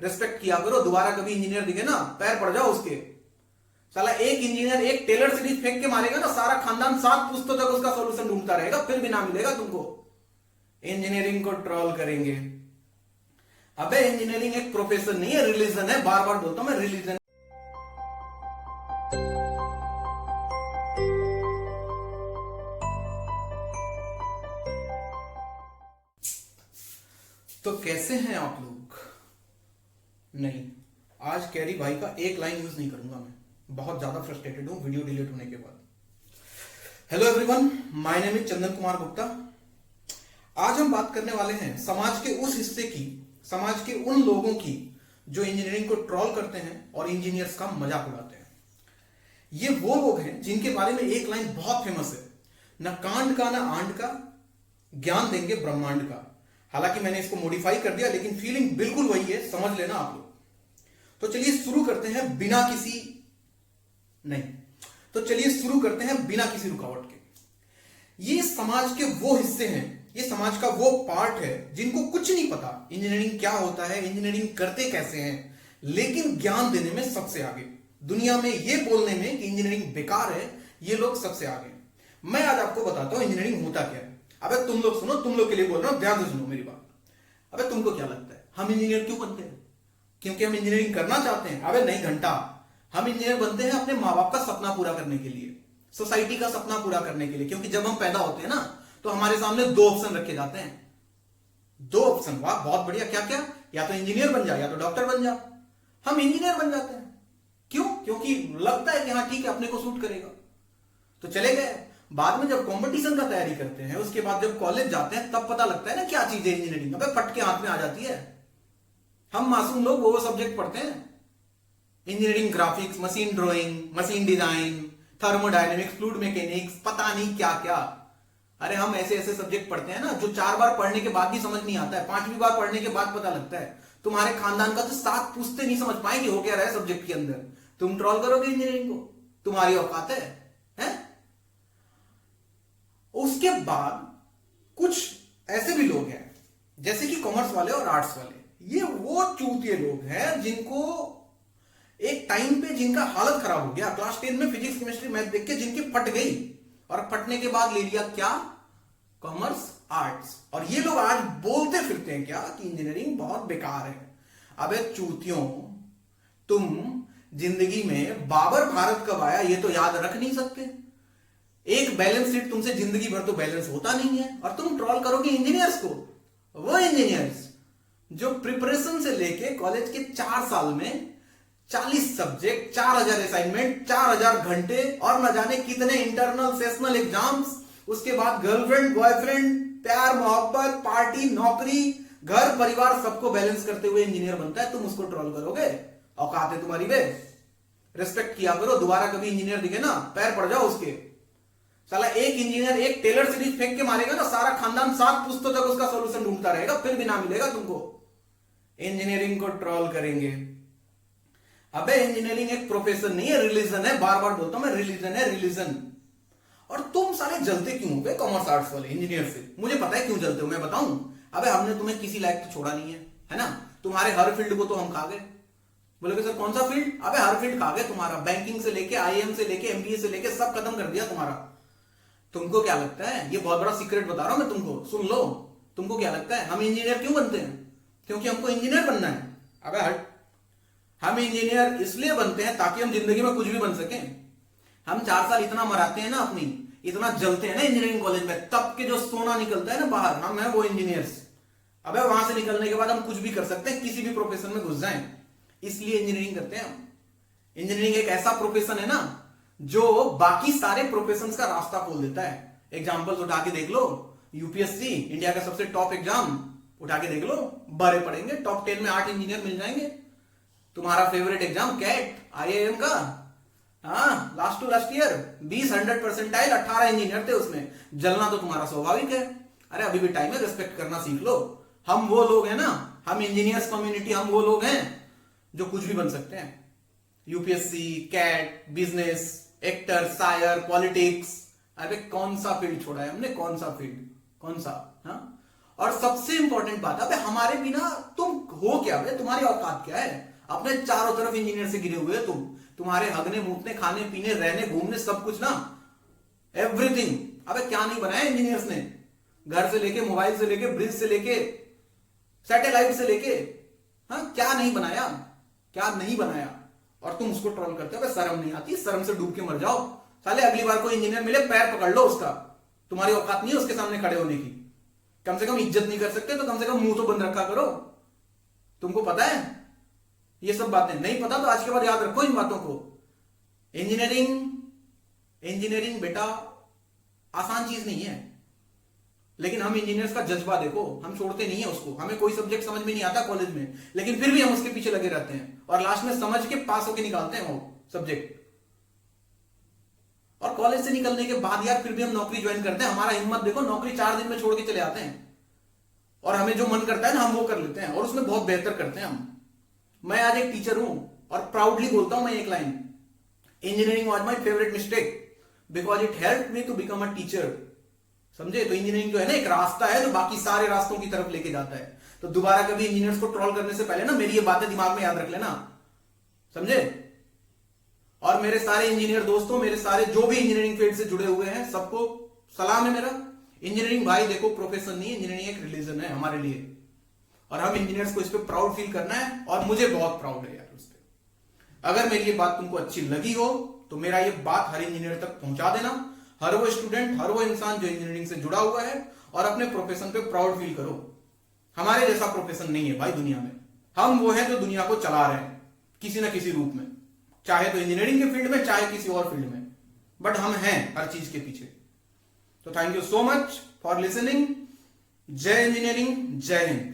Respect किया करो। दोबारा कभी इंजीनियर दिखे ना पैर पड़ जाओ उसके। साला एक इंजीनियर एक टेलर सीरीज फेंक के मारेगा ना, सारा खानदान 7 पुश्तों तक उसका सॉल्यूशन ढूंढता रहेगा, फिर भी ना मिलेगा तुमको। इंजीनियरिंग को ट्रोल करेंगे। अबे इंजीनियरिंग एक प्रोफेशन नहीं है, रिलीजन है। बार बार बोलता हूं मैं, रिलीजन। तो कैसे हैं आप लोग? नहीं, आज कैरी भाई का एक लाइन यूज नहीं करूंगा मैं, बहुत ज्यादा फ्रस्ट्रेटेड हूं वीडियो डिलीट होने के बाद। Hello everyone, my name is Chandan Kumar Gupta. आज हम बात करने वाले हैं समाज के उस हिस्से की, समाज के उन लोगों की जो इंजीनियरिंग को ट्रोल करते हैं और इंजीनियर्स का मजाक उड़ाते हैं। ये वो लोग हैं जिनके बारे में एक लाइन बहुत फेमस है, न कांड का न आंड का, ज्ञान देंगे ब्रह्मांड का। हालांकि मैंने इसको मॉडिफाई कर दिया, लेकिन फीलिंग बिल्कुल वही है, समझ लेना आप लोग। तो चलिए शुरू करते हैं बिना किसी रुकावट के। ये समाज के वो हिस्से हैं, ये समाज का वो पार्ट है जिनको कुछ नहीं पता इंजीनियरिंग क्या होता है, इंजीनियरिंग करते कैसे हैं, लेकिन ज्ञान देने में सबसे आगे। दुनिया में ये बोलने में कि इंजीनियरिंग बेकार है, ये लोग सबसे आगे। मैं आज आपको बताता हूं इंजीनियरिंग होता क्या है। अबे तुम लोग सुनो, तुम लोग के लिए बोल रहा हूं, ध्यान से सुनो मेरी बात। अबे तुमको क्या लगता है हम इंजीनियर क्यों बनते हैं? क्योंकि हम इंजीनियरिंग करना चाहते हैं? अबे नहीं घंटा, हम इंजीनियर बनते हैं अपने माँ बाप का सपना पूरा करने के लिए, सोसाइटी का सपना पूरा करने के लिए। क्योंकि जब हम पैदा होते हैं ना, तो हमारे सामने 2 ऑप्शन रखे जाते हैं। 2 ऑप्शन, वाह बहुत बढ़िया, क्या क्या? या तो इंजीनियर बन जा या तो डॉक्टर बन जा। हम इंजीनियर बन जाते हैं। क्यों? क्योंकि लगता है कि हाँ ठीक है, अपने को सूट करेगा, तो चले गए। बाद में जब कंपटीशन का तैयारी करते हैं, उसके बाद जब कॉलेज जाते हैं, तब पता लगता है ना क्या चीज है इंजीनियरिंग। अबे फट के हाथ में आ जाती है। हम मासूम लोग वो सब्जेक्ट पढ़ते हैं, engineering graphics, machine drawing, machine design, thermodynamics, fluid mechanics, पता नहीं क्या क्या। अरे हम ऐसे ऐसे सब्जेक्ट पढ़ते हैं ना जो 4 बार पढ़ने के बाद भी समझ नहीं आता है, 5वीं बार पढ़ने के बाद पता लगता है। तुम्हारे खानदान का तो 7 पुश्ते नहीं समझ पाएंगे हो क्या रहा है सब्जेक्ट के अंदर। तुम ट्रोल करोगे इंजीनियरिंग को? तुम्हारी औकात है? उसके बाद कुछ ऐसे भी लोग हैं जैसे कि कॉमर्स वाले और आर्ट्स वाले। ये वो चूतिए लोग हैं जिनको एक टाइम पे जिनका हालत खराब हो गया, क्लास 10 में फिजिक्स केमिस्ट्री मैथ देख के जिनकी फट गई, और फटने के बाद ले लिया क्या? Commerce arts. और ये लोग आज बोलते फिरते हैं क्या कि इंजीनियरिंग बहुत बेकार है। अबे चूतियों, तुम जिंदगी में बाबर भारत कब आया ये तो याद रख नहीं सकते। एक बैलेंस शीट तुमसे जिंदगी भर तो बैलेंस होता नहीं है, और तुम ट्रोल करोगे इंजीनियर्स को। वो इंजीनियर्स जो प्रिपरेशन से लेके कॉलेज के 4 साल में 40 सब्जेक्ट, 4000 असाइनमेंट, 4000 घंटे और न जाने कितने इंटरनल सेशनल एग्जाम्स, उसके बाद गर्लफ्रेंड बॉयफ्रेंड, प्यार मोहब्बत, पार्टी, नौकरी, घर परिवार, सबको बैलेंस करते हुए इंजीनियर बनता है। तुम उसको ट्रोल करोगे? औकात है तुम्हारी बे? रेस्पेक्ट किया करो। दोबारा कभी इंजीनियर दिखे ना पैर पड़ जाओ उसके। साला एक इंजीनियर एक टेलर सीरीज फेंक के मारेगा ना, सारा खानदान 7 पुश्तों तक उसका सॉल्यूशन ढूंढता रहेगा, फिर भी ना मिलेगा तुमको। इंजीनियरिंग को ट्रोल करेंगे। अबे इंजीनियरिंग एक प्रोफेशन नहीं है, रिलीजन है। बार बार बोलता हूं मैं, रिलीजन है, रिलीजन। और तुम सारे जलते क्यों हो कॉमर्स आर्ट्स वाले इंजीनियर से? मुझे पता है क्यों जलते हो, मैं बताऊं। अबे हमने तुम्हें किसी लायक तो छोड़ा नहीं है ना? तुम्हारे हर फील्ड को तो हम खा गए। बोलोगे सर कौन सा फील्ड? अबे हर फील्ड खा गए तुम्हारा। बैंकिंग से लेके आईएएम से लेके एमबीए से लेके सब खत्म कर दिया तुम्हारा। तुमको क्या लगता है, ये बहुत बड़ा सीक्रेट बता रहा हूं मैं तुमको, सुन लो। तुमको क्या लगता है हम इंजीनियर क्यों बनते हैं? क्योंकि हमको इंजीनियर बनना है। अबे हट, हम इंजीनियर इसलिए बनते हैं ताकि हम जिंदगी में कुछ भी बन सकें। हम 4 साल इतना मराते हैं ना अपनी, इतना जलते हैं ना इंजीनियरिंग कॉलेज में, तब के जो सोना निकलता है ना बाहर, हम है वो इंजीनियर्स। अबे वहां से निकलने के बाद हम कुछ भी कर सकते हैं, किसी भी प्रोफेशन में घुस जाएं। इसलिए इंजीनियरिंग करते हैं हम। इंजीनियरिंग एक ऐसा प्रोफेशन है ना जो बाकी सारे प्रोफेशंस का रास्ता खोल देता है। एग्जांपल्स उठा के देख लो, यूपीएससी इंडिया का सबसे टॉप एग्जाम उठा के देख लो, बड़े पड़ेंगे, टॉप 10 में 8 इंजीनियर मिल जाएंगे। तुम्हारा फेवरेट एग्जाम कैट आईआईएम का, हाँ last to last year 20 percentile 18 engineer थे उसमें। जलना तो तुम्हारा स्वाभाविक है। अरे अभी भी टाइम है, रेस्पेक्ट करना सीख लो। हम वो लोग हैं ना, हम इंजीनियर्स कम्युनिटी, हम वो लोग हैं जो कुछ भी बन सकते हैं। यूपीएससी, कैट, बिजनेस, एक्टर, सायर, पॉलिटिक्स। अरे कौन सा फील्ड छोड़ा है हमने? कौन सा फील्ड? कौन सा? हाँ, और सबसे इंपॉर्टेंट बात, अबे हमारे बिना तुम हो क्या बे, तुम्हारी औकात क्या है? अपने चारों तरफ इंजीनियर से गिरे हुए हो तुम्हारे हगने मूतने खाने पीने रहने घूमने सब कुछ ना, एवरीथिंग। अबे क्या नहीं बनाया इंजीनियर्स ने, घर से लेके मोबाइल से लेके ब्रिज से लेके सैटेलाइट से लेके, हाँ क्या नहीं बनाया, क्या नहीं बनाया। और तुम उसको ट्रोल करते हो, शर्म नहीं आती? शर्म से डूब के मर जाओ साले, अगली बार कोई इंजीनियर मिले पैर पकड़ लो उसका, तुम्हारी औकात नहीं है उसके सामने खड़े होने की। कम से कम इज्जत नहीं कर सकते तो कम से कम मुंह तो बंद रखा करो। तुमको पता है ये सब बातें? नहीं पता तो आज के बाद याद रखो इन बातों को। इंजीनियरिंग बेटा आसान चीज नहीं है, लेकिन हम इंजीनियर्स का जज्बा देखो, हम छोड़ते नहीं है उसको। हमें कोई सब्जेक्ट समझ में नहीं आता कॉलेज में, लेकिन फिर भी हम उसके पीछे लगे रहते हैं और लास्ट में समझ के पास होके निकालते हैं वो सब्जेक्ट। और कॉलेज से निकलने के बाद यार फिर भी हम नौकरी ज्वाइन करते हैं। हमारा हिम्मत देखो, नौकरी 4 दिन में छोड़ के चले आते हैं और हमें जो मन करता है ना हम वो कर लेते हैं और उसमें बहुत बेहतर करते हैं हम। मैं आज एक टीचर हूं और प्राउडली बोलता हूं मैं एक line, engineering was my favourite mistake because it help me to become a teacher. समझे? तो इंजीनियरिंग जो है ना एक रास्ता है जो बाकी सारे रास्तों की तरफ लेके जाता है। तो दोबारा कभी इंजीनियर्स को ट्रोल करने से पहले ना मेरी ये बातें दिमाग में याद रख लेना, समझे? और मेरे सारे इंजीनियर दोस्तों, मेरे सारे जो भी इंजीनियरिंग फील्ड से जुड़े हुए हैं, सबको सलाम है मेरा। इंजीनियरिंग भाई देखो प्रोफेशन नहीं है, इंजीनियरिंग एक रिलीजन है हमारे लिए और हम इंजीनियर्स को इस पर प्राउड फील करना है और मुझे बहुत प्राउड है यार उस पर। अगर मेरी ये बात तुमको अच्छी लगी हो तो मेरा ये बात हर इंजीनियर तक पहुंचा देना। हर वो स्टूडेंट, हर वो इंसान जो इंजीनियरिंग से जुड़ा हुआ है और अपने प्रोफेशन पे प्राउड फील करो। हमारे जैसा प्रोफेशन नहीं है भाई दुनिया में। हम वो हैं जो दुनिया को चला रहे हैं किसी ना किसी रूप में, चाहे तो इंजीनियरिंग के फील्ड में चाहे किसी और फील्ड में, बट हम हैं हर चीज के पीछे। तो thank you so much for listening. जय इंजीनियरिंग, जय हिंद।